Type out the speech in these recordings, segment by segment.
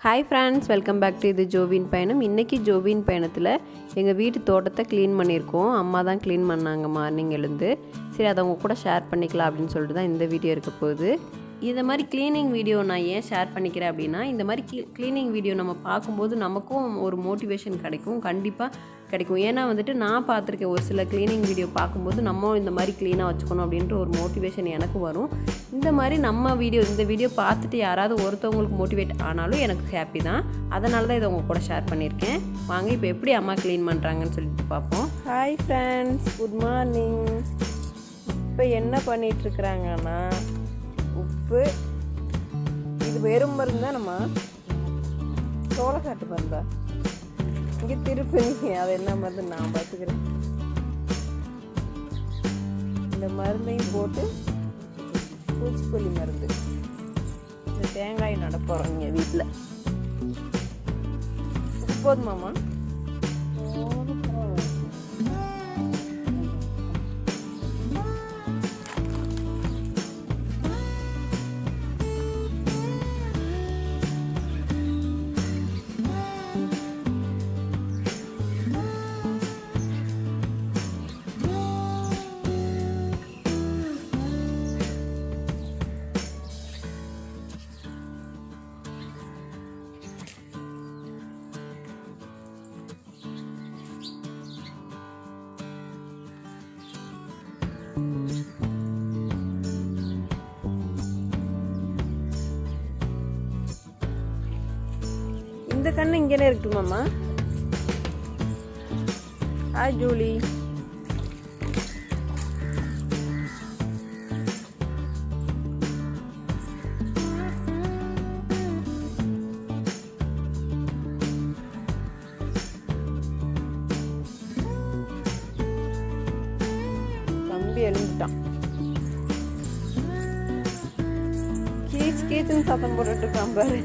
Hi friends, welcome back to Ethu Jovin Payanam. இன்னைக்கு ஜோவின் பயணத்துல எங்க வீட்டு தோட்டத்தை க்ளீன் பண்ணியிருக்கோம். அம்மா தான் க்ளீன் பண்ணாங்க மார்னிங் எழுந்து. சரி அதை உங்க கூட ஷேர் பண்ணிக்கலாம் அப்படின்னு சொல்லிட்டு தான் இந்த வீடியோ இருக்க போகுது. இந்த மாதிரி க்ளீனிங் வீடியோ நான் ஏன் ஷேர் பண்ணிக்கிறேன் அப்படின்னா இந்த மாதிரி க்ளீனிங் வீடியோ நம்ம பார்க்கும்போது நமக்கும் ஒரு மோட்டிவேஷன் கிடைக்கும், கண்டிப்பாக கிடைக்கும். ஏன்னா வந்துட்டு நான் பார்த்துருக்கேன் ஒரு சில க்ளீனிங் வீடியோ பார்க்கும்போது நம்ம இந்த மாதிரி க்ளீனாக வச்சுக்கணும் அப்படின்ற ஒரு மோட்டிவேஷன் எனக்கு வரும். இந்த மாதிரி இந்த வீடியோ பார்த்துட்டு யாராவது ஒருத்தவங்களுக்கு மோட்டிவேட் ஆனாலும் எனக்கு ஹாப்பி தான். அதனால தான் இதை உங்கள் கூட ஷேர் பண்ணியிருக்கேன். வாங்க இப்போ எப்படி அம்மா க்ளீன் பண்ணுறாங்கன்னு சொல்லிட்டு பார்ப்போம். Hi friends, good morning. இப்போ என்ன பண்ணிகிட்ருக்குறாங்கன்னா உப்பு, இது வெறும் மருந்து தான். நம்ம சோளக்காட்டு மருந்தா இங்கே திருப்பி அது என்ன மருந்து நான் பார்த்துக்கிறேன். இந்த மருந்தையும் போட்டு பூச்சிக்கொல்லி மருந்து, இந்த தேங்காய் நட போகிறோம் இங்கே வீட்டில். போதுமாம்மா? இந்த கண்ணு இங்கேனே இருக்குமாம்மா? Hi Julie. தம்பி எழுந்துட்டான். கீச் கீச்சுன்னு சத்தம் போட்டுட்டு இருக்கான் பாரு.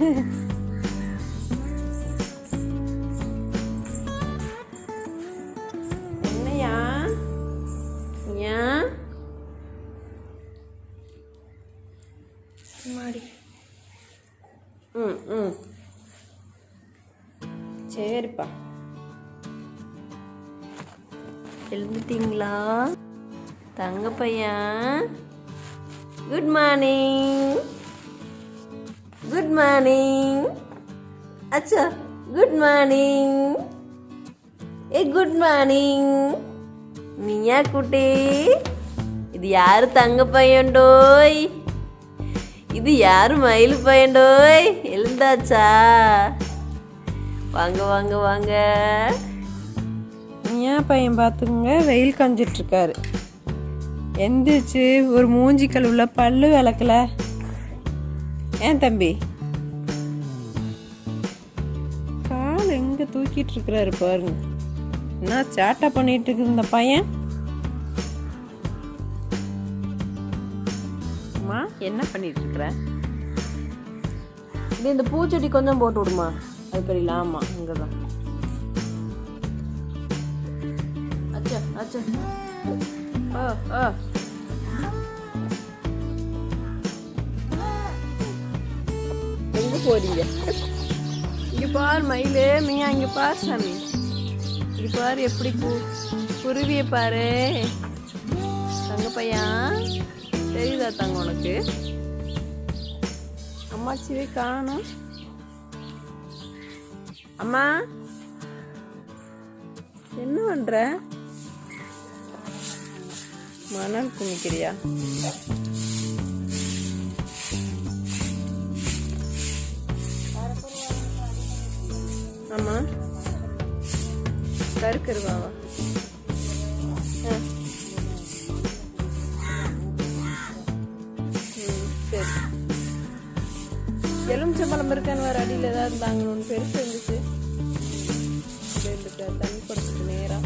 சரிப்பா, எழுந்துட்டீங்களா தங்க பையன்? Good morning, good morning. அச்சா குட் மார்னிங். குட் மார்னிங் மீயா குட்டி. இது யாரு தங்க பையன்டோய்? இது யாரு மயில் பையன்டோய்? எழுந்தாச்சா? வாங்க வாங்க வாங்க. ஏன் பையன் பார்த்துங்க, வெயில் காஞ்சிட்ருக்காரு. எந்திரிச்சு ஒரு மூஞ்சி கழுவுல, பல்லு விளக்கல. ஏன் தம்பி கால் எங்க தூக்கிட்டு இருக்கிறாரு பாருங்க. என்ன சேட்டை பண்ணிட்டு இருக்கு இந்த பையன். அம்மா என்ன பண்ணிட்டு இருக்கிற? இது இந்த பூச்செடி கொஞ்சம் போட்டு விடுமா, அது கடையில். ஆமாம், இங்கே தான். அச்சா அச்சா. எங்கே போறீங்க? இங்கே பார் மயிலே, மீயா இங்கே பார் சாமி. இங்கே பாரு எப்படி குருவியை பாரு. தங்க பையன் தெரியுதா தங்க உனக்கு? அம்மாச்சிவே காணும். அம்மா என்ன பண்ற? மணல் குமிக்கிறியா? ஆமா, கருக்கருவாவா? சரி. எலுமிச்சம்பழம் இருக்கான்னு வேற அடியில் ஏதாவது இருந்தாங்க. ஒன்று பெருசு இருந்துச்சு, தண்ணி கொடுத்துட்டு நேரா.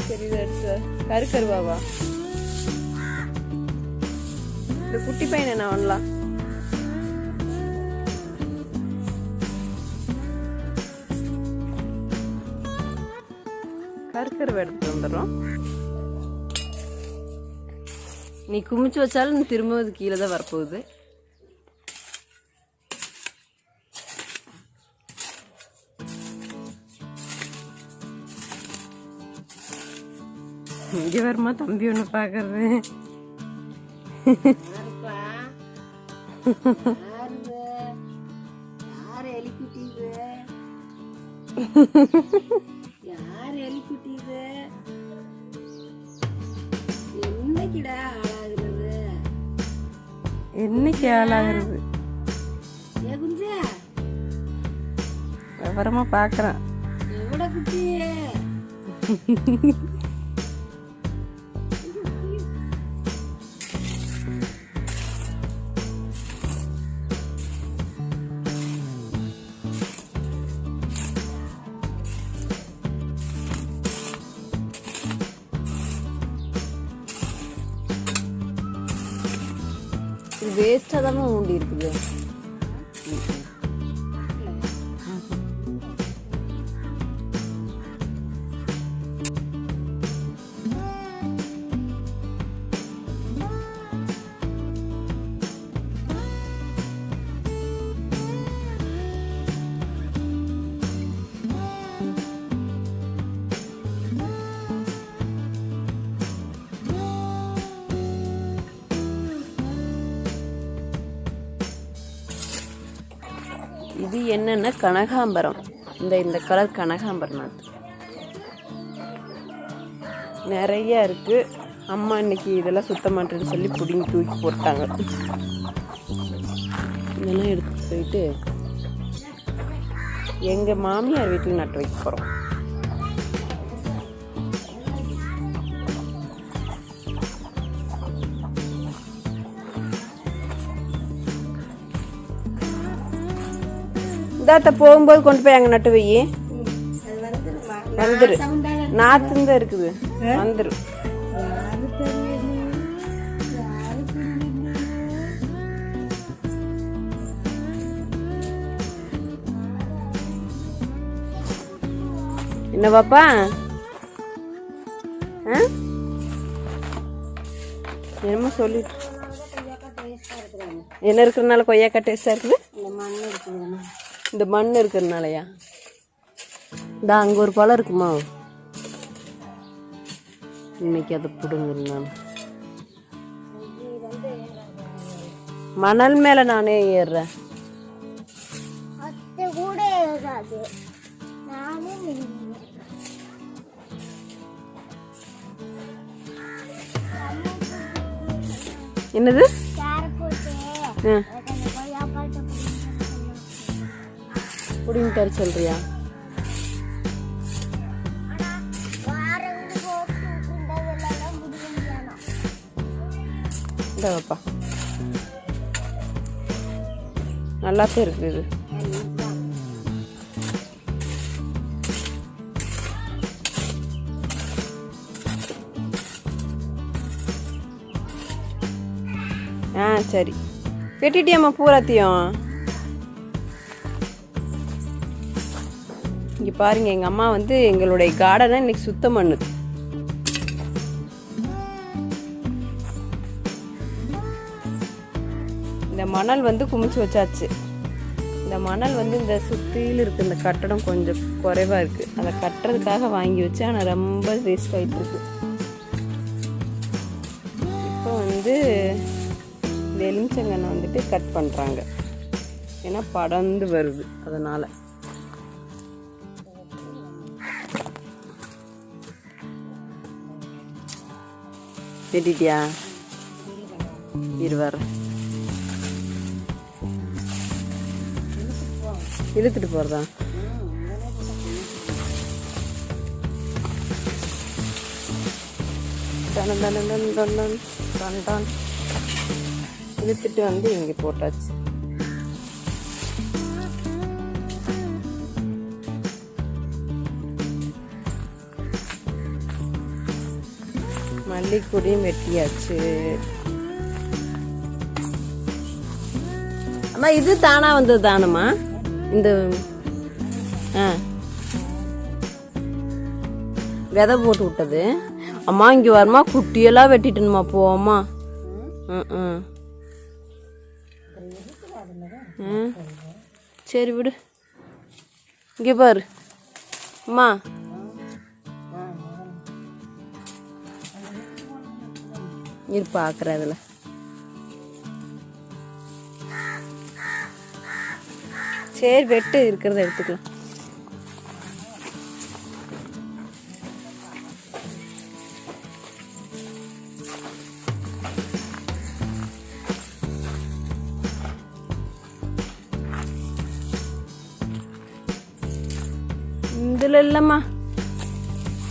சரி, இதை எடுத்து. கருக்கருவாவா? இந்த குட்டி பையன் என்ன பண்ணலாம்? கருக்கருவை எடுத்துட்டு வந்துடுறோம். நீ குமிச்சு வச்சாலும் நீ திரும்ப அது கீழே தான் வரப்போகுது. இங்கே வருமா தம்பி ஒன்று பார்க்கறது. என்னைக்கு ஆளாகிறது விவரமா பார்க்குறேன். வேஸ்ட்டாக தானே ஊண்டி இருக்குது. இது என்னன்னா கனகாம்பரம். இந்த கலர் கனகாம்பரம் நாத்து நிறைய இருக்கு. அம்மா இன்னைக்கு இதெல்லாம் சுத்த மாட்டேன்னு சொல்லி பிடிங்கி தூக்கி போட்டாங்க. இதெல்லாம் எடுத்து போயிட்டு எங்க மாமியார் வீட்டில் நட்டு வைக்க போறோம். இதாத்த போகும்போது கொண்டு போய் அங்கே நட்டு வை. வந்துரு நாத்துந்தான் இருக்குது. வந்துரு. என்ன பாப்பா? என்னமோ சொல்லிட்டு என்ன இருக்கிறதுனால கொய்யாக்காய் டேஸ்டா இருக்குது. இந்த மண் இருக்கிறதுனாலயா? இந்த அங்கே ஒரு பழம் இருக்குமா? இன்னைக்கு அதை பிடுங்க. நான் மணல் மேல நானே ஏறுறேன். என்னது? புடிங்க தர சொல்றியா? இந்தப்பா நல்லா தான் இருக்குது. சரி வெட்டிட்டியாம்மா பூராத்தையும். இங்கே பாருங்க, எங்கள் அம்மா வந்து எங்களுடைய கார்டனை இன்னைக்கு சுத்தம் பண்ணுது. இந்த மணல் வந்து குமிச்சு வச்சாச்சு. இந்த மணல் வந்து இந்த சுற்றியில் இருக்குது. இந்த கட்டடம் கொஞ்சம் குறைவாக இருக்குது. அதை கட்டுறதுக்காக வாங்கி வச்சு, ஆனால் ரொம்ப வேஸ்ட் ஆகிட்டு இருக்கு. இப்போ வந்து இந்த எலுமிச்சங்கண்ணை வந்துட்டு கட் பண்ணுறாங்க. ஏன்னா படர்ந்து வருது, அதனால். வெட்டிட்டியா? இருவார இழுத்துட்டு போகிறதா? இழுத்துட்டு வந்து இங்கே போட்டாச்சு. மல்லிக்கூடையும் வெட்டியாச்சு. அம்மா இது தானா வந்தது தானம்மா? இந்த விதை போட்டு விட்டது. அம்மா இங்கே வரமா, குட்டியெல்லாம் வெட்டிட்டுமா போவோம்மா. சரி விடு. இங்கே பாரு அம்மா, இரு பார்க்குறேன் அதில். சரி வெட்டு இருக்கிறத எடுத்துக்கலாம். இதில் இல்லைம்மா,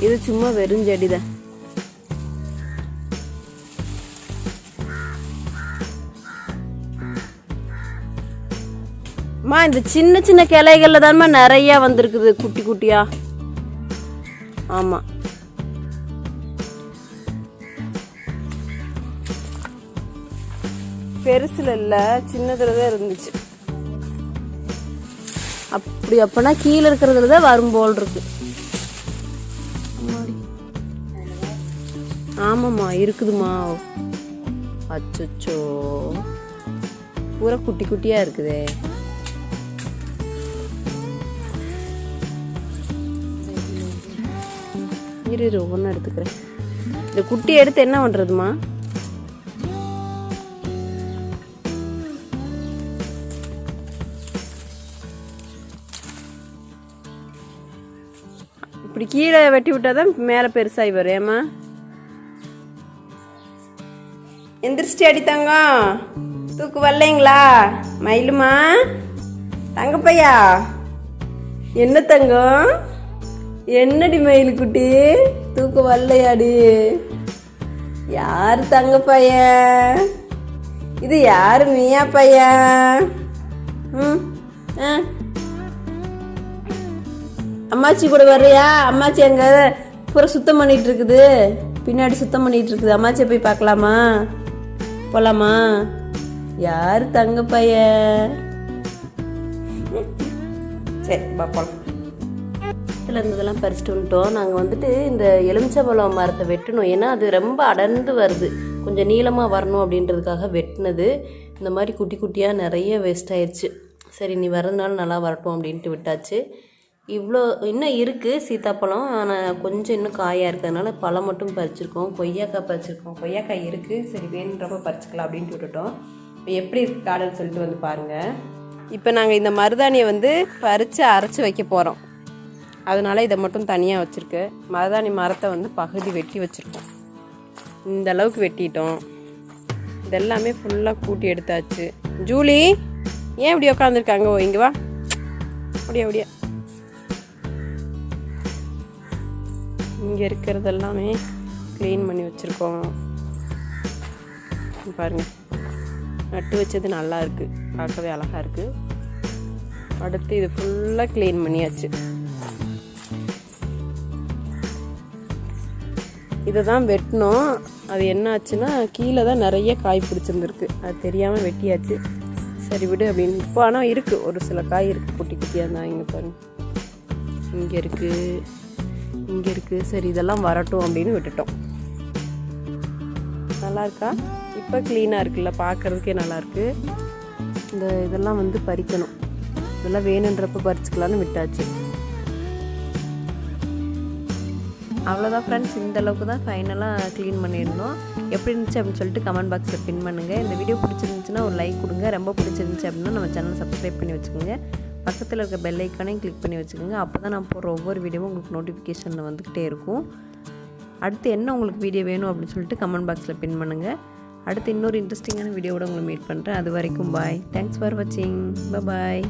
இது சும்மா வெறும் செடி தான். அம்மா இந்த சின்ன சின்ன கிளைகள்ல தான்மா நிறைய வந்திருக்குது குட்டி குட்டியா. ஆமா பெருசுல இல்ல, சின்னதுலதான் இருந்துச்சு. அப்படி அப்பனா கீழே இருக்கிறதுலதான் வரும் போல் இருக்கு. ஆமாம்மா இருக்குதுமா. அச்சோ பூரா குட்டி குட்டியா இருக்குதே. இரு ஒவ்வொன்றும் எடுத்துக்கிறேன். இந்த குட்டி எடுத்து என்ன பண்றதுமா? இப்படி கீழே வெட்டி விட்டாதான் மேலே பெருசாகி வரும். ஏமா எந்திரிச்சிட்டு அடி தங்கம், தூக்கு வரலைங்களா? மயிலுமா தங்கப்பையா, என்ன தங்கம், என்னடி மயில் குட்டி, தூக்கு வரலையாடி? யாரு தங்க பையன் இது? யாரு மீயா பையன்? அம்மாச்சி கூட வர்றியா? அம்மாச்சி அங்க பூரா சுத்தம் பண்ணிட்டு இருக்குது, பின்னாடி சுத்தம் பண்ணிட்டு இருக்குது. அம்மாச்சியை போய் பார்க்கலாமா? போலாமா? யாரு தங்க பையன்? சரி பாப்போம். இருந்ததெல்லாம் பறிச்சுட்டு வந்துட்டோம். நாங்கள் வந்துட்டு இந்த எலுமிச்சம்பழம் மரத்தை வெட்டணும். ஏன்னா அது ரொம்ப அடர்ந்து வருது, கொஞ்சம் நீளமாக வரணும் அப்படின்றதுக்காக வெட்டினது. இந்த மாதிரி குட்டி குட்டியாக நிறைய வேஸ்ட் ஆயிடுச்சு. சரி நீ வரதுனால நல்லா வரட்டும் அப்படின்ட்டு விட்டாச்சு. இவ்வளோ இன்னும் இருக்குது சீத்தாப்பழம், ஆனால் கொஞ்சம் இன்னும் காயாக இருக்கிறதுனால பழம் மட்டும் பறிச்சிருக்கோம். கொய்யாக்காய் பறிச்சிருக்கோம். கொய்யாக்காய் இருக்குது, சரி வேணுன்றப்ப பறிச்சிக்கலாம் அப்படின்ட்டு விட்டுட்டோம். இப்போ எப்படி இருக்கு காடுன்னு சொல்லிட்டு வந்து பாருங்கள். இப்போ நாங்கள் இந்த மருதாணியை வந்து பறித்து அரைச்சி வைக்க போகிறோம். அதனால் இதை மட்டும் தனியாக வச்சுருக்கு. மருதாணி மரத்தை வந்து பகுதி வெட்டி வச்சுருக்கோம். இந்த அளவுக்கு வெட்டிட்டோம். இதெல்லாமே ஃபுல்லாக கூட்டி எடுத்தாச்சு. ஜூலி ஏன் இப்படி உட்காந்துருக்காங்க? ஓ இங்கே வா, அப்படியா அப்படியா. இங்கே இருக்கிறது எல்லாமே க்ளீன் பண்ணி வச்சுருக்கோம். பாருங்கள், நட்டு வச்சது நல்லா இருக்குது, பார்க்கவே அழகாக இருக்குது. அடுத்து இது ஃபுல்லாக க்ளீன் பண்ணியாச்சு. இதை தான் வெட்டணும். அது என்ன ஆச்சுன்னா கீழே தான் நிறைய காய் பிடிச்சிருந்துருக்கு, அது தெரியாமல் வெட்டியாச்சு. சரி விடு அப்படின்னு. இப்போ ஆனால் இருக்குது, ஒரு சில காய் இருக்குது குட்டி குட்டியாக இருந்தால். இங்கே பாருங்க, இங்கே இருக்குது, இங்கே இருக்குது. சரி இதெல்லாம் வரட்டும் அப்படின்னு விட்டுட்டோம். நல்லா இருக்கா? இப்போ க்ளீனாக இருக்குல்ல, பார்க்குறதுக்கே நல்லாயிருக்கு. இந்த இதெல்லாம் வந்து பறிக்கணும். இதெல்லாம் வேணுன்றப்ப பறிச்சுக்கலான்னு விட்டாச்சு. அவ்வளோதான் ஃப்ரெண்ட்ஸ், இந்த அளவுக்கு தான் ஃபைனலாக க்ளீன் பண்ணியிருந்தோம். எப்படி இருந்துச்சு அப்படின்னு சொல்லிட்டு கமெண்ட் பாக்ஸில் பின் பண்ணுங்கள். இந்த வீடியோ பிடிச்சிருந்துச்சுன்னா ஒரு லைக் கொடுங்க. ரொம்ப பிடிச்சிருந்துச்சு அப்படின்னா நம்ம சேனல் சப்ஸ்கிரைப் பண்ணி வச்சுக்கோங்க. பக்கத்தில் இருக்க பெல் ஐக்கானையும் கிளிக் பண்ணி வச்சுக்கோங்க. அப்போ தான் நான் போடுற ஒவ்வொரு வீடியோவும் உங்களுக்கு நோட்டிஃபிகேஷனில் வந்துக்கிட்டே இருக்கும். அடுத்து என்ன உங்களுக்கு வீடியோ வேணும் அப்படின்னு சொல்லிட்டு கமெண்ட் பாக்ஸில் பின் பண்ணுங்கள். அடுத்து இன்னொரு இன்ட்ரெஸ்டிங்கான வீடியோவோட உங்களை மீட் பண்ணுறேன். அது வரைக்கும் பாய். தேங்க்ஸ் ஃபார் வாட்சிங். பாய்.